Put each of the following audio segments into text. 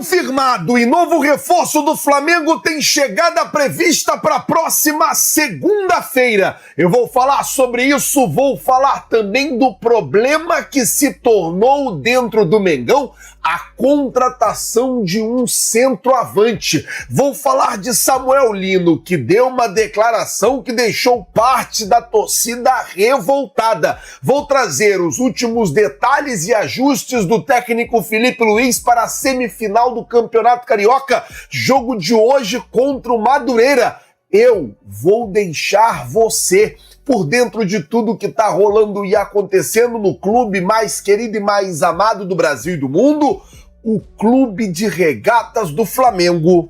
Confirmado e novo reforço do Flamengo tem chegada prevista para a próxima segunda-feira. Eu vou falar sobre isso, vou falar também do problema que se tornou dentro do Mengão a contratação de um centroavante. Vou falar de Samuel Lino, que deu uma declaração que deixou parte da torcida revoltada. Vou trazer os últimos detalhes e ajustes do técnico Felipe Luiz para a semifinal do Campeonato Carioca, jogo de hoje contra o Madureira. Eu vou deixar você por dentro de tudo que está rolando e acontecendo no clube mais querido e mais amado do Brasil e do mundo, o Clube de Regatas do Flamengo.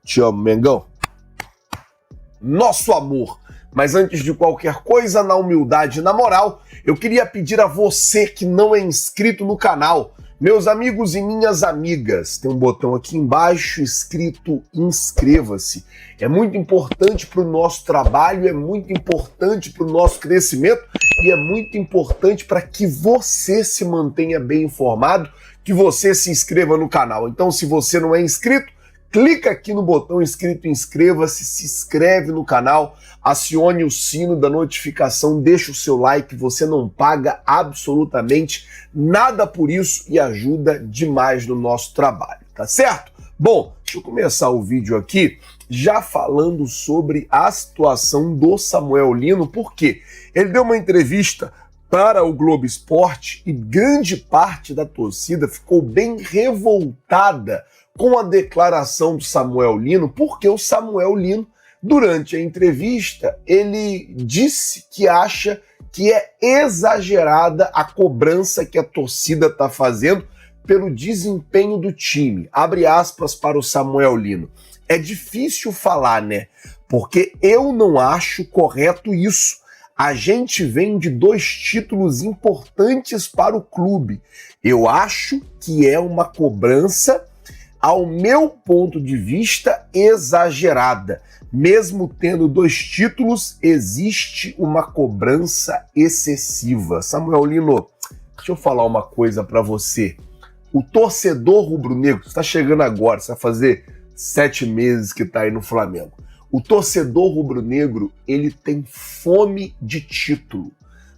Te amo, Mengão. Nosso amor. Mas antes de qualquer coisa, na humildade e na moral, eu queria pedir a você que não é inscrito no canal, meus amigos e minhas amigas, tem um botão aqui embaixo escrito inscreva-se. É muito importante para o nosso trabalho, é muito importante para o nosso crescimento e é muito importante para que você se mantenha bem informado, que você se inscreva no canal. Então, se você não é inscrito, clica aqui no botão escrito inscreva-se, se inscreve no canal, acione o sino da notificação, deixa o seu like, você não paga absolutamente nada por isso e ajuda demais no nosso trabalho, tá certo? Bom, deixa eu começar o vídeo aqui já falando sobre a situação do Samuel Lino, porque ele deu uma entrevista para o Globo Esporte e grande parte da torcida ficou bem revoltada com a declaração do Samuel Lino, porque o Samuel Lino, durante a entrevista, ele disse que acha que é exagerada a cobrança que a torcida está fazendo pelo desempenho do time. Abre aspas para o Samuel Lino. É difícil falar, né? Porque eu não acho correto isso. A gente vem de 2 títulos importantes para o clube. Eu acho que é uma cobrança, ao meu ponto de vista, exagerada. Mesmo tendo 2 títulos, existe uma cobrança excessiva. Samuel Lino, deixa eu falar uma coisa para você. O torcedor rubro-negro, você está chegando agora, você vai fazer 7 meses que está aí no Flamengo. O torcedor rubro-negro, ele tem fome de título.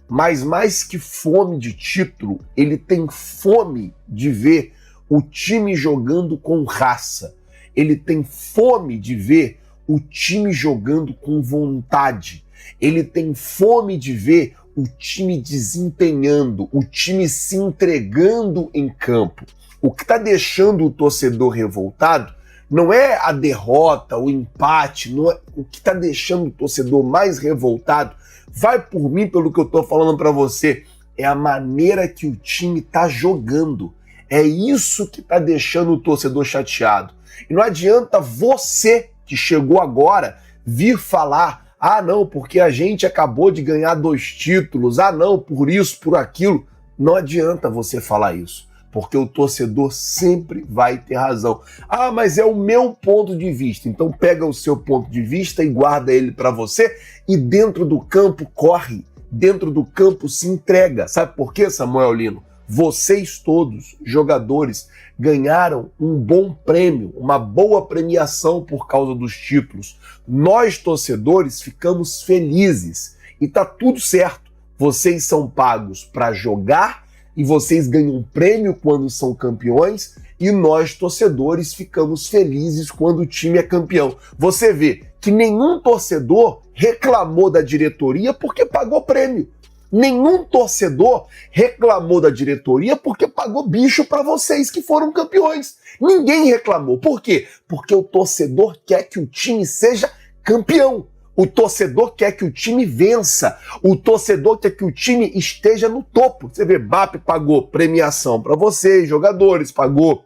Mas mais que fome de título, ele tem fome de ver o time jogando com raça. Ele tem fome de ver o time jogando com vontade. Ele tem fome de ver o time desempenhando, o time se entregando em campo. O que está deixando o torcedor revoltado não é a derrota, o empate, não é... O que está deixando o torcedor mais revoltado, vai por mim pelo que eu estou falando para você, é a maneira que o time está jogando. É isso que está deixando o torcedor chateado. E não adianta você, que chegou agora, vir falar, ah não, porque a gente acabou de ganhar 2 títulos, ah não, por isso, por aquilo. Não adianta você falar isso, porque o torcedor sempre vai ter razão. Ah, mas é o meu ponto de vista. Então pega o seu ponto de vista e guarda ele para você e dentro do campo corre, dentro do campo se entrega. Sabe por quê, Samuel Lino? Vocês todos, jogadores, ganharam um bom prêmio, uma boa premiação por causa dos títulos. Nós, torcedores, ficamos felizes e tá tudo certo. Vocês são pagos para jogar e vocês ganham um prêmio quando são campeões e nós, torcedores, ficamos felizes quando o time é campeão. Você vê que nenhum torcedor reclamou da diretoria porque pagou prêmio. Nenhum torcedor reclamou da diretoria porque pagou bicho para vocês que foram campeões. Ninguém reclamou. Por quê? Porque o torcedor quer que o time seja campeão. O torcedor quer que o time vença. O torcedor quer que o time esteja no topo. Você vê, BAP pagou premiação para vocês, jogadores, pagou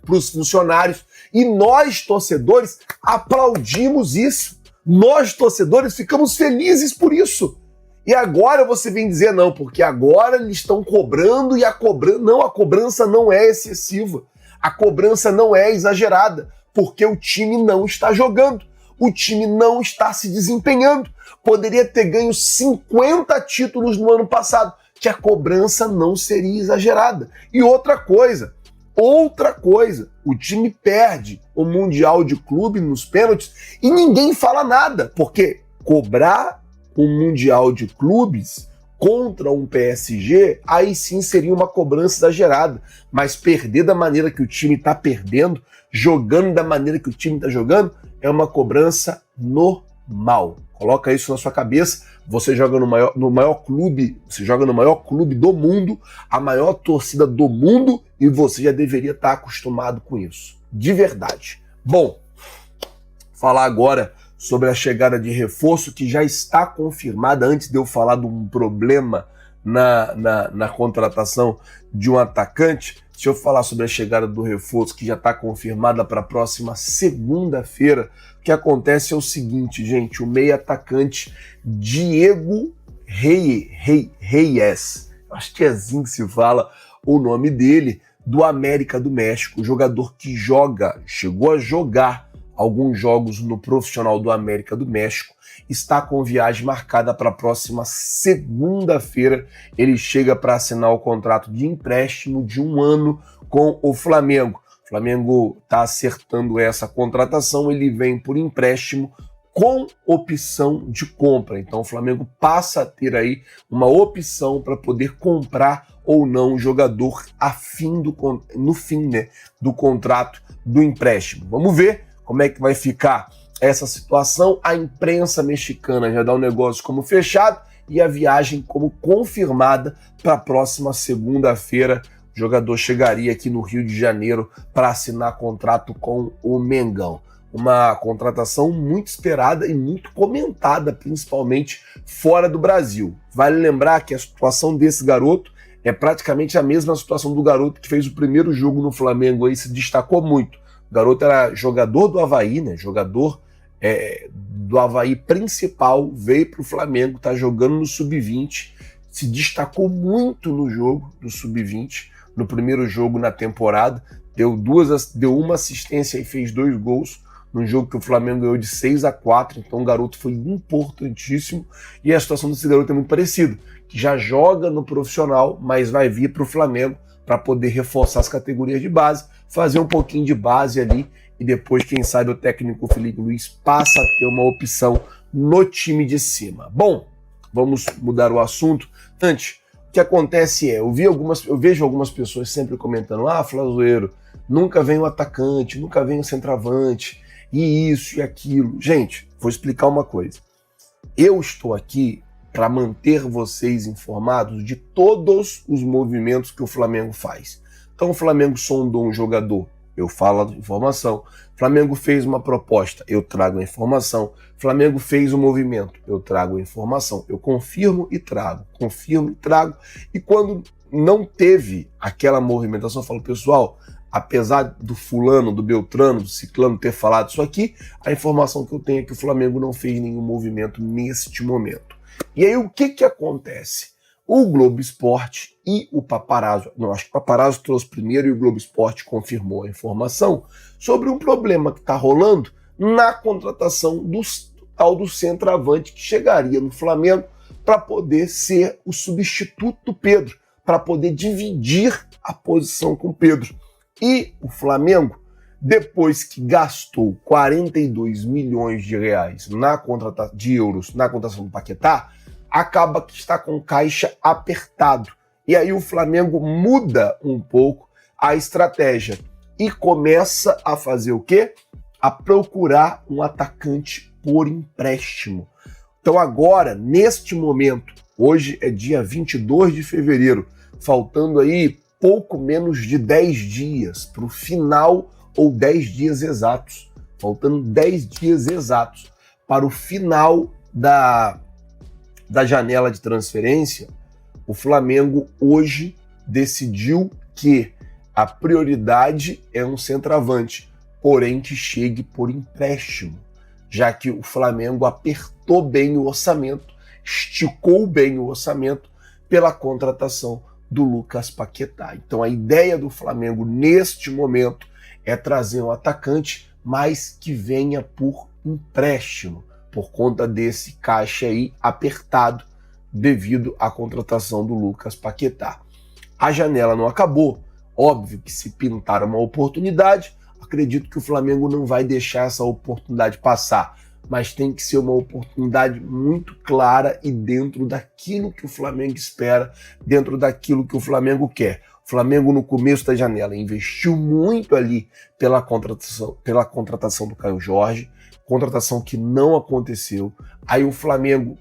para os funcionários. E nós, torcedores, aplaudimos isso. Nós, torcedores, ficamos felizes por isso. E agora você vem dizer não, porque agora eles estão cobrando e a cobrança não é excessiva. A cobrança não é exagerada, porque o time não está jogando. O time não está se desempenhando. Poderia ter ganho 50 títulos no ano passado, que a cobrança não seria exagerada. E outra coisa, Outra coisa, o time perde o Mundial de Clube nos pênaltis e ninguém fala nada, porque cobrar um Mundial de Clubes contra um PSG, aí sim seria uma cobrança exagerada, mas perder da maneira que o time está perdendo, jogando da maneira que o time está jogando, é uma cobrança normal. Coloca isso na sua cabeça. Você joga no maior clube, você joga no maior clube do mundo, a maior torcida do mundo, e você já deveria estar acostumado com isso. De verdade. Bom, falar agora sobre a chegada de reforço que já está confirmada, antes de eu falar de um problema na contratação de um atacante. Deixa eu falar sobre a chegada do reforço que já está confirmada para a próxima segunda-feira. O que acontece é o seguinte, gente, o meio atacante Diego Reyes, acho que é assim que se fala o nome dele, do América do México, jogador que chegou a jogar alguns jogos no profissional do América do México, está com viagem marcada para a próxima segunda-feira. Ele chega para assinar o contrato de empréstimo de 1 ano com o Flamengo. O Flamengo está acertando essa contratação, ele vem por empréstimo com opção de compra. Então o Flamengo passa a ter aí uma opção para poder comprar ou não o jogador no fim, né, do contrato do empréstimo. Vamos ver como é que vai ficar essa situação. A imprensa mexicana já dá o negócio como fechado e a viagem como confirmada para a próxima segunda-feira. O jogador chegaria aqui no Rio de Janeiro para assinar contrato com o Mengão. Uma contratação muito esperada e muito comentada, principalmente fora do Brasil. Vale lembrar que a situação desse garoto é praticamente a mesma situação do garoto que fez o primeiro jogo no Flamengo, aí se destacou muito. O garoto era jogador do Avaí, né? Jogador do Avaí principal, veio para o Flamengo, está jogando no Sub-20, se destacou muito no jogo do Sub-20, no primeiro jogo na temporada, deu uma assistência e fez 2 gols, num jogo que o Flamengo ganhou de 6-4, então o garoto foi importantíssimo, e a situação desse garoto é muito parecida, que já joga no profissional, mas vai vir para o Flamengo para poder reforçar as categorias de base, fazer um pouquinho de base ali, e depois, quem sabe, o técnico Felipe Luiz passa a ter uma opção no time de cima. Bom, vamos mudar o assunto. Antes, o que acontece eu vejo algumas pessoas sempre comentando: Flazoeiro, nunca vem o atacante, nunca vem o centroavante, e isso e aquilo. Gente, vou explicar uma coisa. Eu estou aqui para manter vocês informados de todos os movimentos que o Flamengo faz. Então o Flamengo sondou um jogador, eu falo a informação. Flamengo fez uma proposta, eu trago a informação. Flamengo fez um movimento, eu trago a informação. Eu confirmo e trago, e quando não teve aquela movimentação, eu falo: pessoal, apesar do fulano, do Beltrano, do Ciclano ter falado isso aqui, a informação que eu tenho é que o Flamengo não fez nenhum movimento neste momento. E aí o que acontece? O Globo Esporte e o Paparazzo, acho que o Paparazzo trouxe primeiro e o Globo Esporte confirmou a informação sobre um problema que está rolando na contratação do tal do centroavante que chegaria no Flamengo para poder ser o substituto do Pedro, para poder dividir a posição com o Pedro. E o Flamengo, depois que gastou 42 milhões de reais de euros na contratação do Paquetá, acaba que está com caixa apertado. E aí o Flamengo muda um pouco a estratégia e começa a fazer o quê? A procurar um atacante por empréstimo. Então agora, neste momento, hoje é dia 22 de fevereiro, faltando aí pouco menos de 10 dias para o final, ou 10 dias exatos, faltando 10 dias exatos para o final da janela de transferência, o Flamengo hoje decidiu que a prioridade é um centroavante, porém que chegue por empréstimo, já que o Flamengo apertou bem o orçamento, esticou bem o orçamento pela contratação do Lucas Paquetá. Então a ideia do Flamengo neste momento é trazer um atacante, mas que venha por empréstimo, por conta desse caixa aí apertado devido à contratação do Lucas Paquetá. A janela não acabou. Óbvio que se pintar uma oportunidade, acredito que o Flamengo não vai deixar essa oportunidade passar, mas tem que ser uma oportunidade muito clara e dentro daquilo que o Flamengo espera, dentro daquilo que o Flamengo quer. O Flamengo, no começo da janela, investiu muito ali pela contratação do Caio Jorge, contratação que não aconteceu. Aí o Flamengo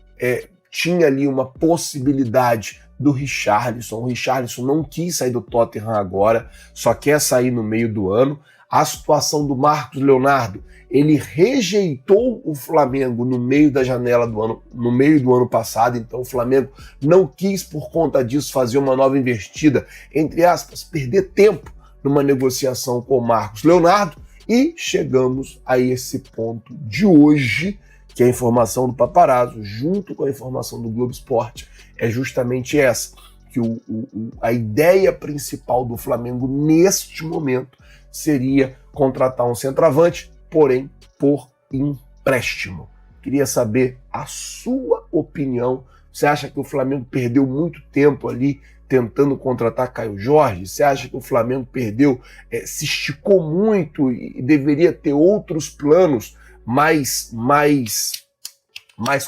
tinha ali uma possibilidade do Richarlison. O Richarlison não quis sair do Tottenham agora, só quer sair no meio do ano. A situação do Marcos Leonardo, ele rejeitou o Flamengo no meio da janela do ano, no meio do ano passado, então o Flamengo não quis, por conta disso, fazer uma nova investida, entre aspas, perder tempo numa negociação com o Marcos Leonardo, e chegamos a esse ponto de hoje, que a informação do Paparazzo, junto com a informação do Globo Esporte, é justamente essa, que a ideia principal do Flamengo neste momento seria contratar um centroavante, porém por empréstimo. Queria saber a sua opinião. Você acha que o Flamengo perdeu muito tempo ali tentando contratar Caio Jorge? Você acha que o Flamengo perdeu, se esticou muito e deveria ter outros planos mais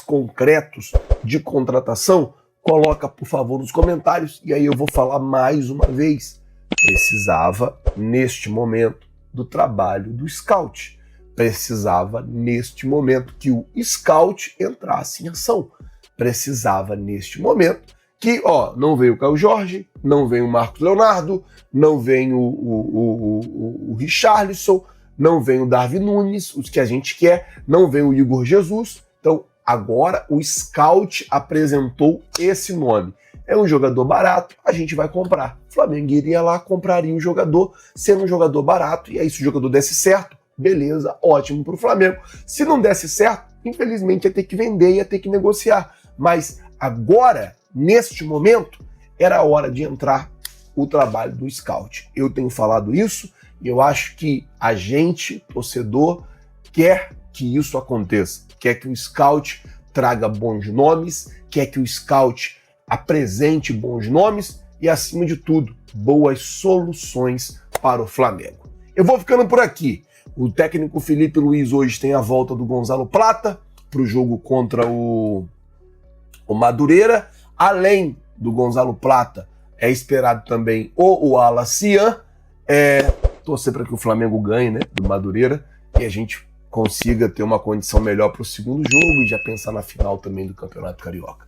concretos de contratação? Coloca, por favor, nos comentários e aí eu vou falar mais uma vez. Precisava, neste momento, do trabalho do scout. Precisava, neste momento, que o scout entrasse em ação. Precisava, neste momento, que, não veio o Caio Jorge, não vem o Marcos Leonardo, não vem o Richarlison, não vem o Darwin Nunes, os que a gente quer, não vem o Igor Jesus. Então, agora o scout apresentou esse nome. É um jogador barato, a gente vai comprar. O Flamengo iria lá, compraria um jogador, sendo um jogador barato, e aí se o jogador desse certo, beleza, ótimo para o Flamengo. Se não desse certo, infelizmente ia ter que vender, ia ter que negociar. Mas agora, neste momento, era a hora de entrar o trabalho do scout. Eu tenho falado isso e eu acho que a gente, torcedor, quer que isso aconteça. Quer que o scout traga bons nomes, quer que o scout apresente bons nomes e, acima de tudo, boas soluções para o Flamengo. Eu vou ficando por aqui. O técnico Felipe Luiz hoje tem a volta do Gonzalo Plata para o jogo contra o Madureira. Além do Gonzalo Plata, é esperado também o Alacian. Torcer para que o Flamengo ganhe, né, do Madureira, e a gente consiga ter uma condição melhor para o segundo jogo e já pensar na final também do Campeonato Carioca.